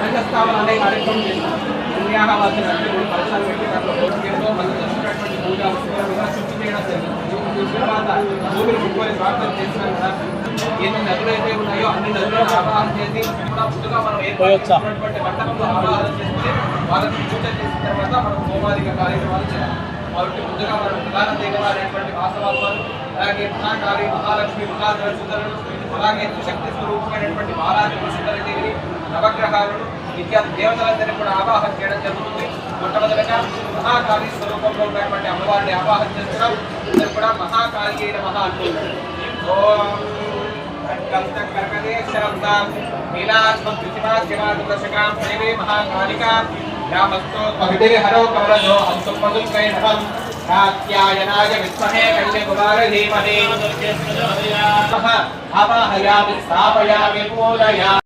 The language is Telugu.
ఘనస్థాపన అనే కార్యక్రమం చేస్తాం. పుణ్యాహవాచన అంటే మూడు కలశాలు పెట్టి దాంట్లో భోజనంలో మనం చేసినటువంటి పూజ వస్తువులు శుద్ధి చేయడం జరిగింది. తర్వాత భూమిని ముట్టుకొని ప్రార్థన చేసినా కూడా ఎన్ని నదులు అయితే ఉన్నాయో అన్ని నదులను ఆవాహన చేసి కూడా ముందుగా మనం ఏర్పడినటువంటి మండపంలో ఆవాహన చేసుకుని వాళ్ళకి పూజ చేసిన తర్వాత మనం హోమాదిక కార్యక్రమాలు చేయాలి. కాబట్టి ముందుగా మనం ప్రధాన దేవత అనేటువంటి వాసవాలు, అలాగే మహాకాళి, మహాలక్ష్మి, మహాదర్శుధరులు, అలాగే శక్తి స్వరూపమైనటువంటి బాలాజీ సుందరదేవిని, నవగ్రహాలను ఇత్యాది దేవతలందరినీ కూడా ఆవాహన చేయడం జరుగుతుంది. మొట్టమొదటిగా మహాకాళి స్వరూపంలో ఉన్నటువంటి అమ్మవారిని ఆవాహన చేస్తున్నాం. అందరూ కూడా మహాకాళి అయిన మహా అంటున్నారు. ఓం कर्कदेशरब्दां नीलास्मद्वितिमास्यमादुदशकां देवी महाकालिका रामस्तो पवितिर्हरो कमलजो हंसुपदुल्कैढवं कात्यायनाय विद्महे कन्यकुमारी धीमहि आवाहयामि स्थापयामि पूजयामि।